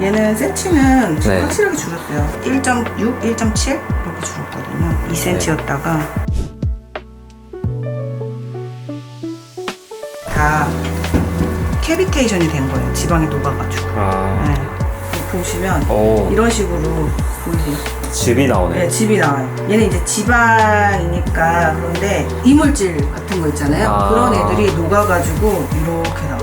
얘는 센치는 네. 확실하게 줄었어요. 1.6, 1.7 이렇게 줄었거든요. 2cm였다가 다 캐비테이션이 된 거예요. 지방이 녹아가지고. 네. 보시면 이런 식으로 보이세요? 즙이 나오네. 네, 즙이 나와요. 얘는 이제 지방이니까. 그런데 이물질 같은 거 있잖아요. 그런 애들이 녹아가지고 이렇게 나와요.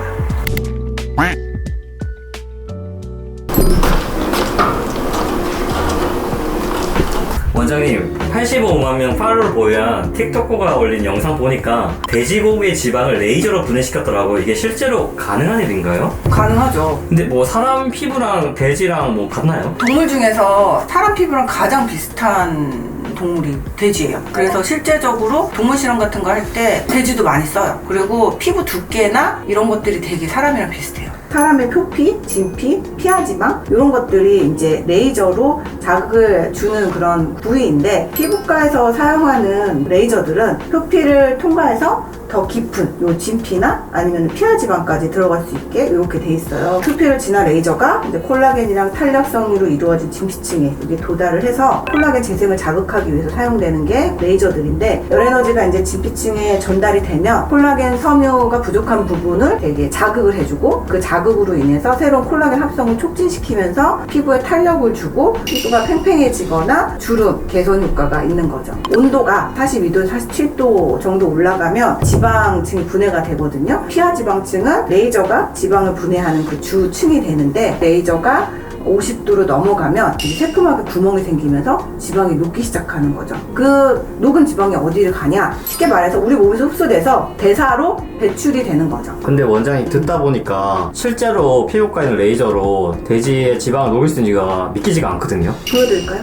원장님, 85만 명 팔로워를 보유한 틱톡커가 올린 영상 보니까 돼지고기의 지방을 레이저로 분해시켰더라고요. 이게 실제로 가능한 일인가요? 가능하죠. 근데 뭐 사람 피부랑 돼지랑 뭐 같나요? 동물 중에서 사람 피부랑 가장 비슷한 동물이 돼지예요. 그래서 실제적으로 동물 실험 같은 거 할 때 돼지도 많이 써요. 그리고 피부 두께나 이런 것들이 되게 사람이랑 비슷해요. 사람의 표피, 진피, 피하지방 이런 것들이 이제 레이저로 자극을 주는 그런 부위인데, 피부과에서 사용하는 레이저들은 표피를 통과해서 더 깊은 요 진피나 아니면 피하지방까지 들어갈 수 있게 이렇게 돼 있어요. 표피를 지난 레이저가 이제 콜라겐이랑 탄력성으로 이루어진 진피층에 여기 도달을 해서 콜라겐 재생을 자극하기 위해서 사용되는 게 레이저들인데, 열에너지가 이제 진피층에 전달이 되면 콜라겐 섬유가 부족한 부분을 되게 자극을 해주고, 그 자극으로 인해서 새로운 콜라겐 합성을 촉진시키면서 피부에 탄력을 주고 피부가 팽팽해지거나 주름 개선 효과가 있는 거죠. 온도가 42도에서 47도 정도 올라가면 지방층이 분해가 되거든요. 피하지방층은 레이저가 지방을 분해하는 그 주층이 되는데, 레이저가 50도로 넘어가면 이제 새콤하게 구멍이 생기면서 지방이 녹기 시작하는 거죠. 그 녹은 지방이 어디를 가냐? 쉽게 말해서 우리 몸에서 흡수돼서 대사로 배출이 되는 거죠. 근데 원장님 듣다 보니까 실제로 피부과에 있는 레이저로 돼지의 지방을 녹일 수 있는지가 믿기지가 않거든요. 보여드릴까요?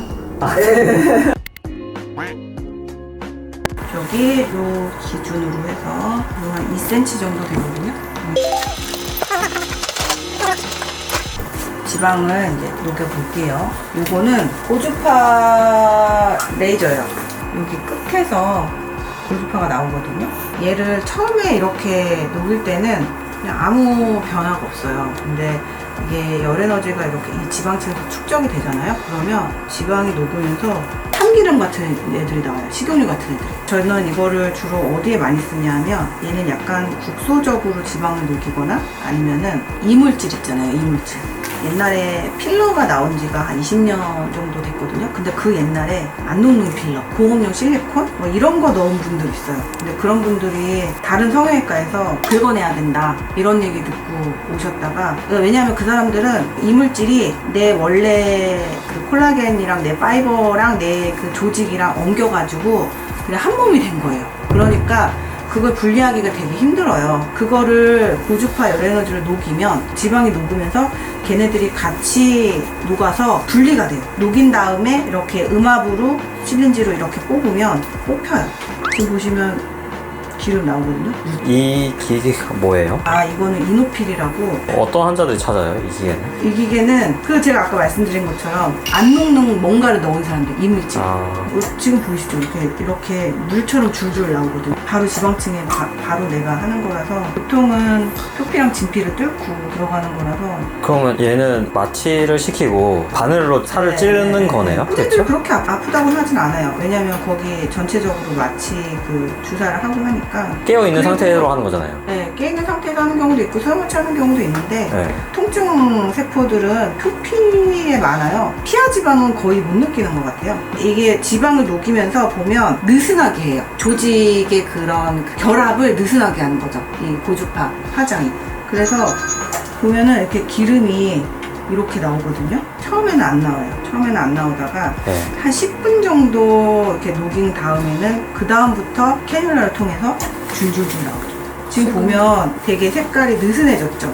네. 여기 요 기준으로 해서 한 2cm 정도 되거든요. 지방을 이제 녹여볼게요. 요거는 고주파 레이저예요. 여기 끝에서 고주파가 나오거든요. 얘를 처음에 이렇게 녹일 때는 그냥 아무 변화가 없어요. 근데 이게 열에너지가 이렇게 이 지방층에서 축적이 되잖아요. 그러면 지방이 녹으면서 참기름 같은 애들이 나와요. 식용유 같은 애들이. 저는 이거를 주로 어디에 많이 쓰냐면, 얘는 약간 국소적으로 지방을 녹이거나 아니면은 이물질 있잖아요. 이물질. 옛날에 필러가 나온 지가 한 20년 정도 됐거든요. 근데 그 옛날에 안 녹는 필러, 고음용 실리콘 뭐 이런 거 넣은 분들 있어요. 근데 그런 분들이 다른 성형외과에서 긁어내야 된다 이런 얘기 듣고 오셨다가, 왜냐하면 그 사람들은 이물질이 내 원래 그 콜라겐이랑 내 파이버랑 내 그 조직이랑 엉겨가지고 그냥 한 몸이 된 거예요. 그러니까 그걸 분리하기가 되게 힘들어요. 그거를 고주파 열에너지를 녹이면 지방이 녹으면서 걔네들이 같이 녹아서 분리가 돼요. 녹인 다음에 이렇게 음압으로 시린지로 이렇게 뽑으면 뽑혀요. 지금 보시면 기름 나오거든요. 이 기계가 뭐예요? 이거는 이노필이라고. 어떤 환자들이 찾아요, 이 기계는? 이 기계는 그 제가 아까 말씀드린 것처럼 안 녹는 뭔가를 넣은 사람들, 이물질. 지금 보이시죠? 이렇게 물처럼 줄줄 나오거든요. 바로 지방층에 바로 내가 하는 거라서, 보통은 표피랑 진피를 뚫고 들어가는 거라서. 그러면 얘는 마취를 시키고 바늘로 살을 찌르는 거네요? 근데 그렇게 아프다고는 하진 않아요. 왜냐면 거기 전체적으로 마취 그 주사를 하고 하니까. 깨어있는 상태로 하는 거잖아요. 네, 깨있는 상태에서 하는 경우도 있고 사무치 하는 경우도 있는데, 네. 통증 세포들은 표피에 많아요. 피하지방은 거의 못 느끼는 것 같아요. 이게 지방을 녹이면서 보면 느슨하게 해요. 조직의 그런 결합을 느슨하게 하는 거죠. 이 고주파 화장이. 그래서 보면은 이렇게 기름이 이렇게 나오거든요. 처음에는 안 나와요. 처음에는 안 나오다가 한 10분 정도 이렇게 녹인 다음에는 그 다음부터 캐뉼라를 통해서 줄줄줄 나오죠. 지금 보면 되게 색깔이 느슨해졌죠.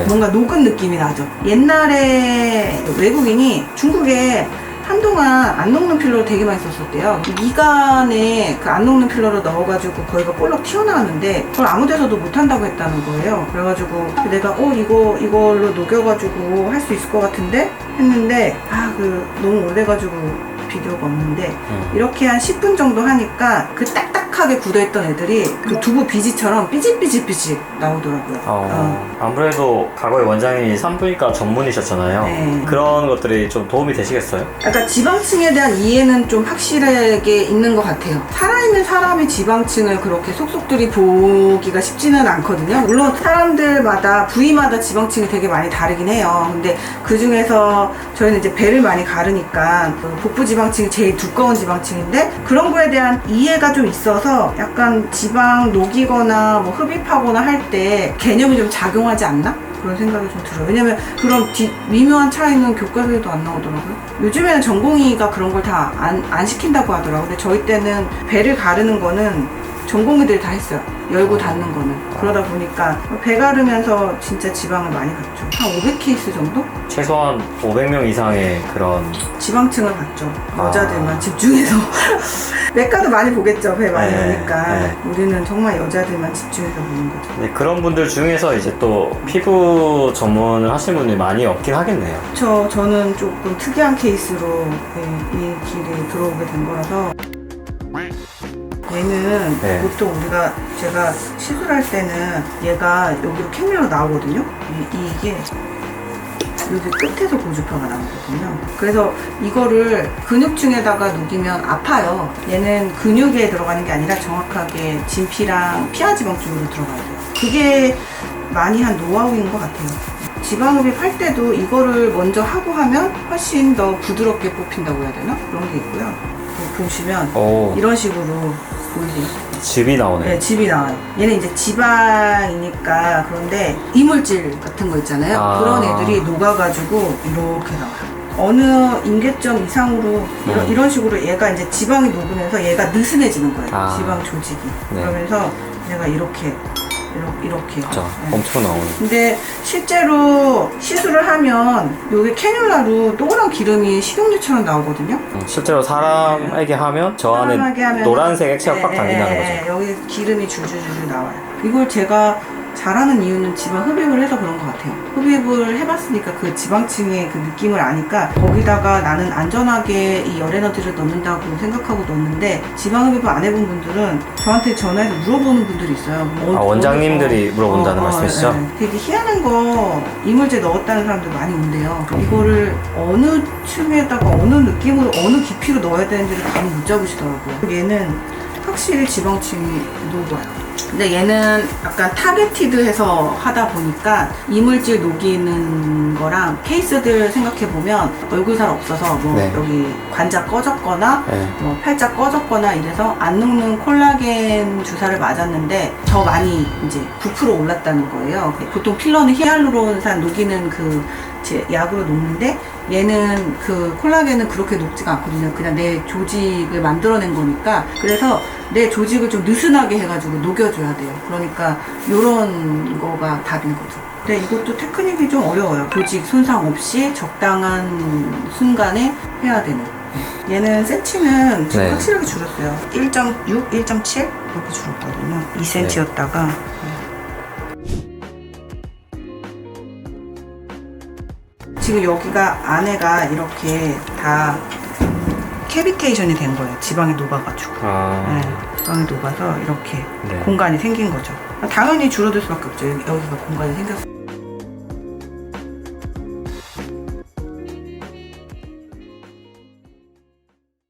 뭔가 녹은 느낌이 나죠. 옛날에 외국인이 중국에 한동안 안 녹는 필러를 되게 많이 썼었대요. 미간에 그 안 녹는 필러를 넣어가지고 거기가 볼록 튀어나왔는데 그걸 아무 데서도 못한다고 했다는 거예요. 그래가지고 내가 이걸로 녹여가지고 할 수 있을 것 같은데 했는데 너무 오래가지고 비디오가 없는데 이렇게 한 10분 정도 하니까 그 딱딱한 바삭하게 굳어있던 애들이 그 두부 비지처럼 삐질삐질삐질 나오더라고요. 아무래도 과거에 원장님이 산부인과 전문이셨잖아요. 네. 그런 것들이 좀 도움이 되시겠어요? 약간 지방층에 대한 이해는 좀 확실하게 있는 것 같아요. 살아있는 사람의 지방층을 그렇게 속속들이 보기가 쉽지는 않거든요. 물론 사람들마다 부위마다 지방층이 되게 많이 다르긴 해요. 근데 그 중에서 저희는 이제 배를 많이 가르니까 그 복부 지방층이 제일 두꺼운 지방층인데 그런 거에 대한 이해가 좀 있어서 약간 지방 녹이거나 뭐 흡입하거나 할 때 개념이 좀 작용하지 않나? 그런 생각이 좀 들어요. 왜냐면 그런 미묘한 차이는 교과서에도 안 나오더라고요. 요즘에는 전공의가 그런 걸 다 안 시킨다고 하더라고요. 근데 저희 때는 배를 가르는 거는 전공의들이 다 했어요. 열고 닫는 거는. 그러다 보니까 배 가르면서 진짜 지방을 많이 갔죠. 한 500케이스 정도? 최소한 500명 이상의 그런 지방층을 봤죠. 여자들만 집중해서. 내과도 많이 보겠죠. 배 많이 오니까. 우리는 정말 여자들만 집중해서 보는 거죠. 네, 그런 분들 중에서 이제 또 피부 전문을 하신 분들이 많이 없긴 하겠네요. 저는 조금 특이한 케이스로 이 길에 들어오게 된 거라서 얘는 보통 제가 시술할 때는 얘가 여기로 캔으로 나오거든요. 이게 여기 끝에서 고주파가 나오거든요. 그래서 이거를 근육층에다가 녹이면 아파요. 얘는 근육에 들어가는 게 아니라 정확하게 진피랑 피하지방 쪽으로 들어가야 돼요. 그게 많이 한 노하우인 것 같아요. 지방흡입 할 때도 이거를 먼저 하고 하면 훨씬 더 부드럽게 뽑힌다고 해야 되나? 그런 게 있고요. 보시면 이런 식으로 보이세요? 즙이 나오네요. 네, 즙이 나와요. 얘는 이제 지방이니까. 그런데 이물질 같은 거 있잖아요. 그런 애들이 녹아가지고 이렇게 나와요. 어느 임계점 이상으로 이런 식으로 얘가 이제 지방이 녹으면서 얘가 느슨해지는 거예요. 지방 조직이. 그러면서 얘가 이렇게 그렇죠. 엄청 나오네. 근데 실제로 시술을 하면 여기 캐뉼라로 동그란 기름이 식용유처럼 나오거든요. 실제로 사람에게 하면 저 안에 노란색 액체가 꽉 담긴다는 거죠. 여기 기름이 줄줄줄 나와요. 이걸 제가 잘하는 이유는 지방 흡입을 해서 그런 것 같아요. 흡입을 해봤으니까 그 지방층의 그 느낌을 아니까 거기다가 나는 안전하게 이 열에너지를 넣는다고 생각하고 넣는데 지방 흡입을 안 해본 분들은 저한테 전화해서 물어보는 분들이 있어요. 원장님들이 물어본다는 말씀이시죠? 되게 희한한 거 이물질 넣었다는 사람들 많이 온대요. 이거를 어느 층에다가 어느 느낌으로 어느 깊이로 넣어야 되는지를 감을 못 잡으시더라고요. 얘는 확실히 지방층이 녹아요. 근데 얘는 약간 타겟티드해서 하다 보니까 이물질 녹이는 거랑 케이스들 생각해보면 얼굴 살 없어서 뭐 여기 관자 꺼졌거나 뭐 팔자 꺼졌거나 이래서 안 녹는 콜라겐 주사를 맞았는데 더 많이 이제 부풀어 올랐다는 거예요. 보통 필러는 히알루론산 녹이는 그 약으로 녹는데 얘는 그 콜라겐은 그렇게 녹지가 않거든요. 그냥 내 조직을 만들어낸 거니까. 그래서 내 조직을 좀 느슨하게 해가지고 녹여줘야 돼요. 그러니까 요런 거가 답인 거죠. 근데 이것도 테크닉이 좀 어려워요. 조직 손상 없이 적당한 순간에 해야 되는. 얘는 센치는 지금 확실하게 줄었어요. 1.6, 1.7 이렇게 줄었거든요. 2cm였다가 지금 여기가 안에가 이렇게 다 캐비테이션이 된 거예요. 지방이 녹아가지고. 지방이 녹아서 이렇게 공간이 생긴 거죠. 당연히 줄어들 수밖에 없죠. 여기가 공간이 생겼어요.